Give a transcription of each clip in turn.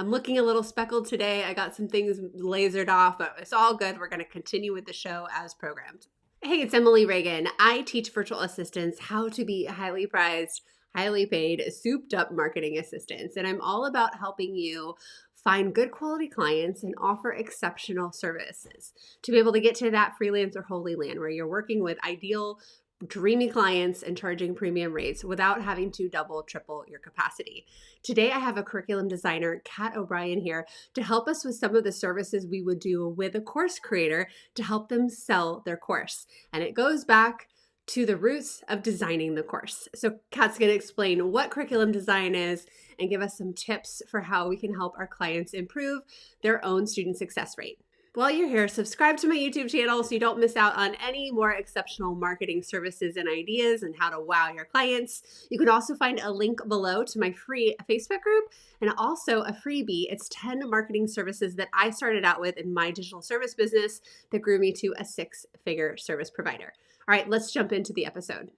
I'm looking a little speckled today. I got some things lasered off, but it's all good. We're going to continue with the show as programmed. Hey, it's Emily Reagan. I teach virtual assistants how to be highly prized, highly paid, souped up marketing assistants. And I'm all about helping you find good quality clients and offer exceptional services to be able to get to that freelancer holy land where you're working with ideal dreamy clients and charging premium rates without having to double, triple your capacity. Today, I have a curriculum designer, Kat O'Brien, here to help us with some of the services we would do with a course creator to help them sell their course. And it goes back to the roots of designing the course. So Kat's going to explain what curriculum design is and give us some tips for how we can help our clients improve their own student success rate. While you're here, subscribe to my YouTube channel so you don't miss out on any more exceptional marketing services and ideas and how to wow your clients. You can also find a link below to my free Facebook group and also a freebie. It's 10 marketing services that I started out with in my digital service business that grew me to a 6-figure service provider. All right, let's jump into the episode.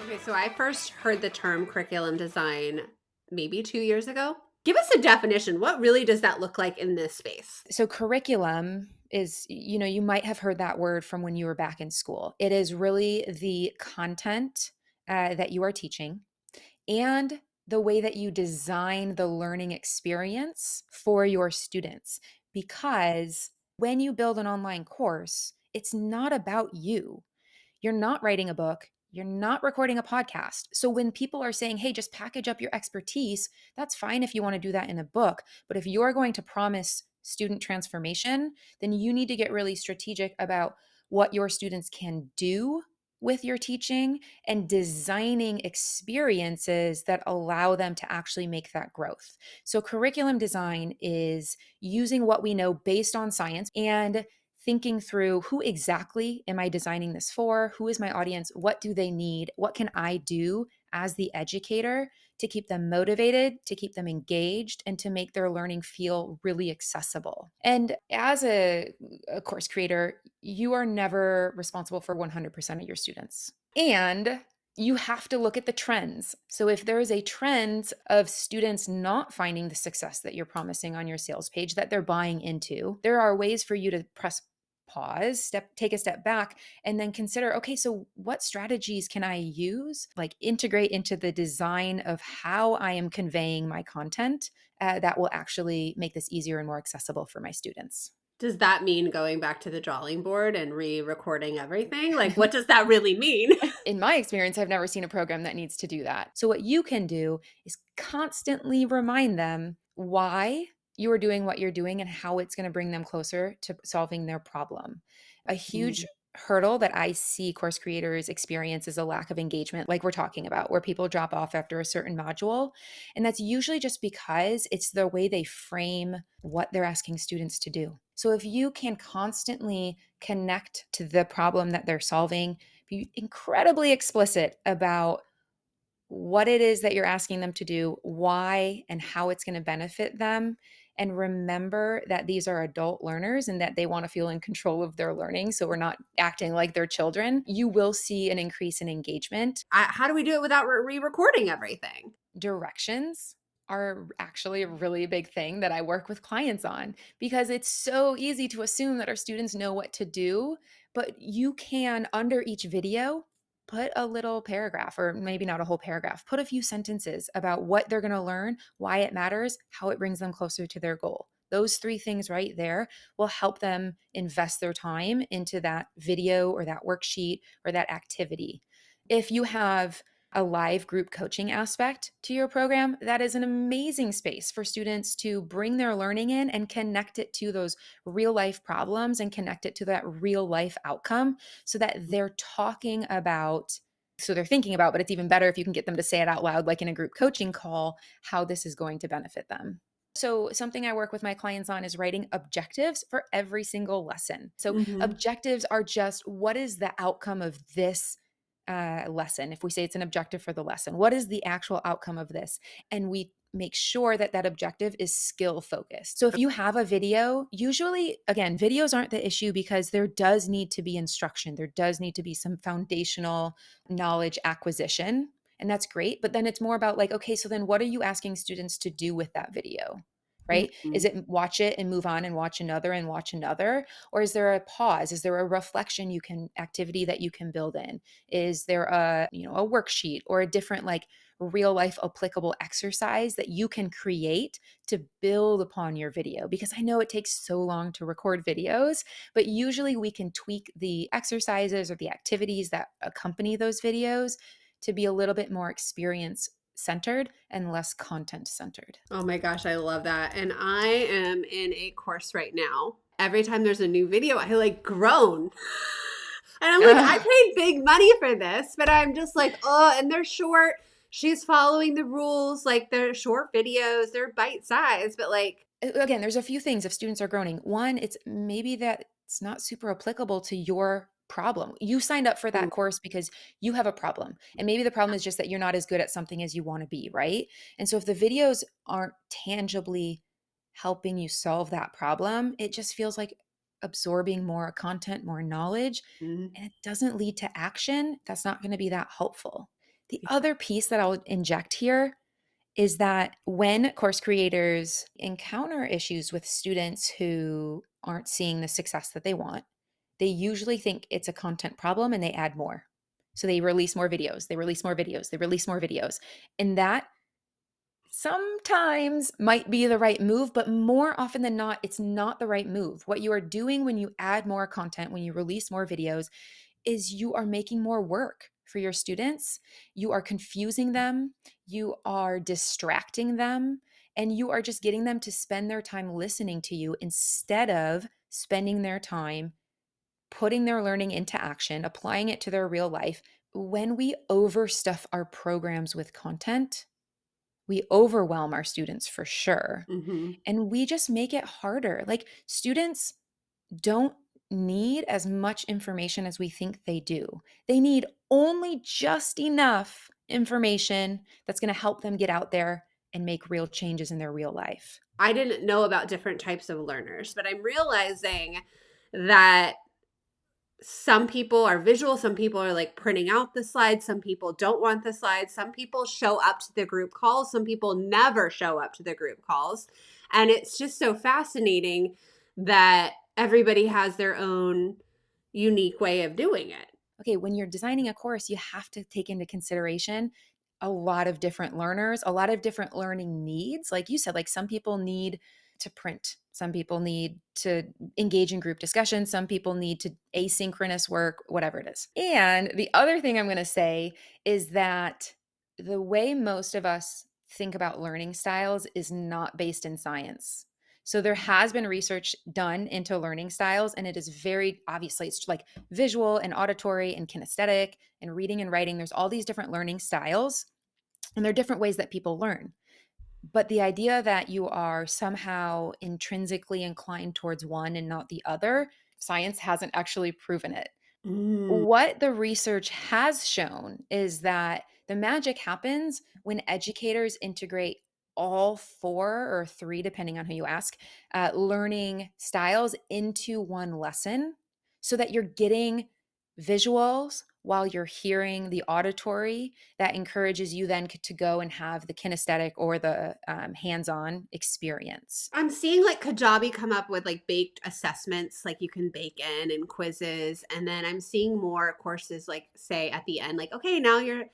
Okay, so I first heard the term curriculum design maybe 2 years ago. Give us a definition. What really does that look like in this space? So curriculum is, you might have heard that word from when you were back in school. It is really the content that you are teaching and the way that you design the learning experience for your students. Because when you build an online course, it's not about you. You're not writing a book. You're not recording a podcast. So when people are saying, hey, just package up your expertise, that's fine if you want to do that in a book. But if you're going to promise student transformation, then you need to get really strategic about what your students can do with your teaching and designing experiences that allow them to actually make that growth. So curriculum design is using what we know based on science and thinking through who exactly am I designing this for? Who is my audience? What do they need? What can I do as the educator to keep them motivated, to keep them engaged, and to make their learning feel really accessible? And as a course creator, you are never responsible for 100% of your students. And you have to look at the trends. So if there is a trend of students not finding the success that you're promising on your sales page that they're buying into, there are ways for you to press pause, take a step back, and then consider, okay, so what strategies can I use, like integrate into the design of how I am conveying my content that will actually make this easier and more accessible for my students. Does that mean going back to the drawing board and re-recording everything? Like, what does that really mean? In my experience, I've never seen a program that needs to do that. So what you can do is constantly remind them why you are doing what you're doing and how it's going to bring them closer to solving their problem. A huge hurdle that I see course creators experience is a lack of engagement, like we're talking about, where people drop off after a certain module. And that's usually just because it's the way they frame what they're asking students to do. So if you can constantly connect to the problem that they're solving, be incredibly explicit about what it is that you're asking them to do, why, and how it's going to benefit them. And remember that these are adult learners and that they want to feel in control of their learning. So we're not acting like they're children. You will see an increase in engagement. How do we do it without re-recording everything? Directions are actually a really big thing that I work with clients on because it's so easy to assume that our students know what to do, but you can, under each video, put a little paragraph, or maybe not a whole paragraph, put a few sentences about what they're going to learn, why it matters, how it brings them closer to their goal. Those 3 things right there will help them invest their time into that video or that worksheet or that activity. If you have a live group coaching aspect to your program, that is an amazing space for students to bring their learning in and connect it to those real life problems and connect it to that real life outcome so that they're talking about, so they're thinking about, but it's even better if you can get them to say it out loud, like in a group coaching call, how this is going to benefit them. So something I work with my clients on is writing objectives for every single lesson. So objectives are just, what is the outcome of this lesson, if we say it's an objective for the lesson, what is the actual outcome of this? And we make sure that that objective is skill focused. So if you have a video, usually, again, videos aren't the issue because there does need to be instruction. There does need to be some foundational knowledge acquisition. And that's great. But then it's more about like, okay, so then what are you asking students to do with that video? Right? Is Mhm. it watch it and move on and watch another and watch another? Or is there a pause? Is there a reflection activity that you can build in? Is there a worksheet or a different like real life applicable exercise that you can create to build upon your video? Because I know it takes so long to record videos, but usually we can tweak the exercises or the activities that accompany those videos to be a little bit more experience centered and less content centered. Oh my gosh, I love that. And I am in a course right now. Every time there's a new video, I like groan. And I'm like, I Ugh. paid big money for this, but I'm just like, oh, and they're short. She's following the rules. Like they're short videos, they're bite sized, but like, Again, there's a few things if students are groaning. One, it's maybe that it's not super applicable to your problem. You signed up for mm, that course because you have a problem. And maybe the problem is just that you're not as good at something as you want to be, right? And so if the videos aren't tangibly helping you solve that problem, it just feels like absorbing more content, more knowledge, mm, and it doesn't lead to action. That's not going to be that helpful. The yeah. other piece that I'll inject here is that when course creators encounter issues with students who aren't seeing the success that they want, they usually think it's a content problem and they add more. So they release more videos, they release more videos, they release more videos. And that sometimes might be the right move, but more often than not, it's not the right move. What you are doing when you add more content, when you release more videos, is you are making more work for your students. You are confusing them, you are distracting them, and you are just getting them to spend their time listening to you instead of spending their time putting their learning into action, applying it to their real life. When we overstuff our programs with content, we overwhelm our students for sure. Mhm. And we just make it harder. Like students don't need as much information as we think they do. They need only just enough information that's going to help them get out there and make real changes in their real life. I didn't know about different types of learners, but I'm realizing that some people are visual, some people are like printing out the slides, some people don't want the slides, some people show up to the group calls, some people never show up to the group calls. And it's just so fascinating that everybody has their own unique way of doing it. Okay, when you're designing a course, you have to take into consideration a lot of different learners, a lot of different learning needs. Like you said, like some people need to print, some people need to engage in group discussion, some people need to asynchronous work, whatever it is. And the other thing I'm going to say is that the way most of us think about learning styles is not based in science. So there has been research done into learning styles, and it is very obviously it's like visual and auditory and kinesthetic and reading and writing. There's all these different learning styles, and there are different ways that people learn. But the idea that you are somehow intrinsically inclined towards one and not the other, science hasn't actually proven it. Mm. What the research has shown is that the magic happens when educators integrate all four or three, depending on who you ask, learning styles into one lesson so that you're getting visuals while you're hearing the auditory that encourages you then to go and have the kinesthetic or the hands-on experience. I'm seeing like Kajabi come up with like baked assessments, like you can bake in and quizzes, and then I'm seeing more courses like say at the end, like, okay, now you're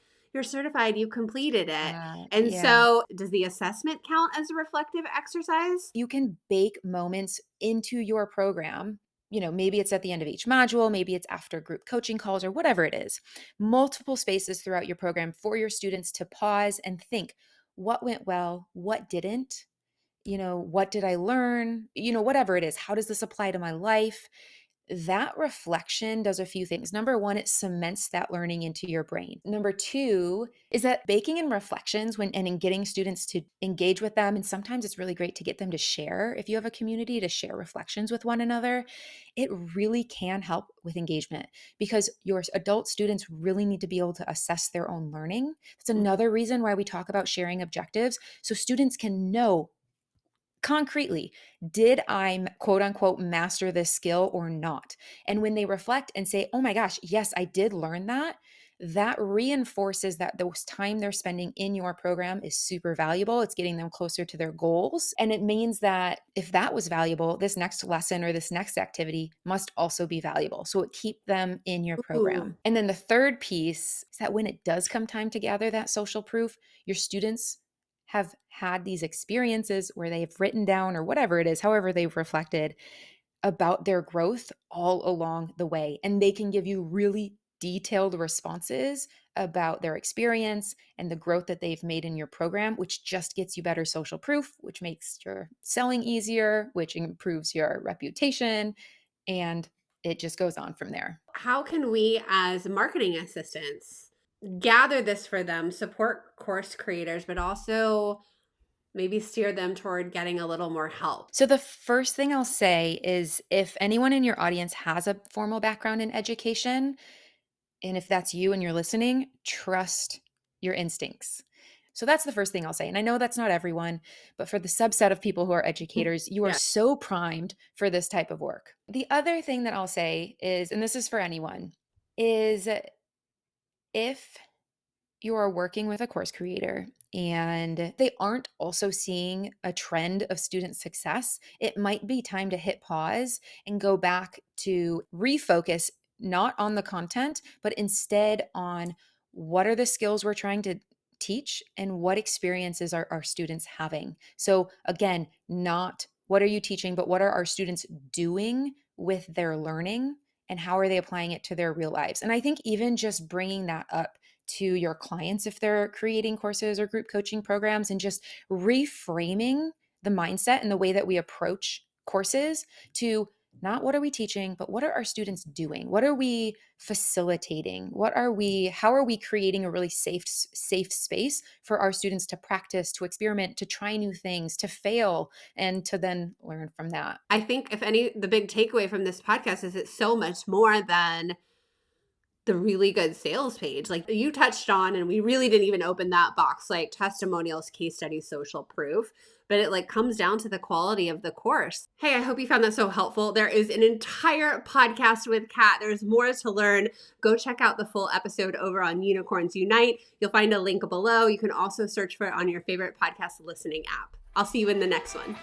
certified, you completed it. And Yeah. so does the assessment count as a reflective exercise? You can bake moments into your program. Maybe it's at the end of each module, maybe it's after group coaching calls or whatever it is. Multiple spaces throughout your program for your students to pause and think what went well, what didn't, what did I learn, whatever it is. How does this apply to my life? that reflection does a few things. Number one, it cements that learning into your brain. Number two is that baking in reflections and in getting students to engage with them, and sometimes it's really great to get them to share, if you have a community, to share reflections with one another, it really can help with engagement because your adult students really need to be able to assess their own learning. That's another reason why we talk about sharing objectives so students can know concretely, did I quote unquote master this skill or not? And when they reflect and say, oh my gosh, yes, I did learn that, that reinforces that the time they're spending in your program is super valuable. It's getting them closer to their goals. And it means that if that was valuable, this next lesson or this next activity must also be valuable. So it keeps them in your Ooh. program. And then the third piece is that when it does come time to gather that social proof, your students have had these experiences where they've written down or whatever it is, however they've reflected about their growth all along the way. And they can give you really detailed responses about their experience and the growth that they've made in your program, which just gets you better social proof, which makes your selling easier, which improves your reputation. And it just goes on from there. How can we as marketing assistants gather this for them, support course creators, but also maybe steer them toward getting a little more help? So, the first thing I'll say is if anyone in your audience has a formal background in education, and if that's you and you're listening, trust your instincts. So that's the first thing I'll say. And I know that's not everyone, but for the subset of people who are educators, you are Yeah. so primed for this type of work. The other thing that I'll say is, and this is for anyone, is if you are working with a course creator and they aren't also seeing a trend of student success, it might be time to hit pause and go back to refocus not on the content, but instead on what are the skills we're trying to teach and what experiences are our students having. So, again, not what are you teaching, but what are our students doing with their learning and how are they applying it to their real lives? And I think even just bringing that up to your clients if they're creating courses or group coaching programs and just reframing the mindset and the way that we approach courses to not what are we teaching, but what are our students doing? What are we facilitating? How are we creating a really safe space for our students to practice, to experiment, to try new things, to fail, and to then learn from that? I think if any, the big takeaway from this podcast is it's so much more than the really good sales page. Like you touched on, and we really didn't even open that box, like testimonials, case studies, social proof, but it like comes down to the quality of the course. Hey, I hope you found that so helpful. There is an entire podcast with Kat. There's more to learn. Go check out the full episode over on Unicorns Unite. You'll find a link below. You can also search for it on your favorite podcast listening app. I'll see you in the next one.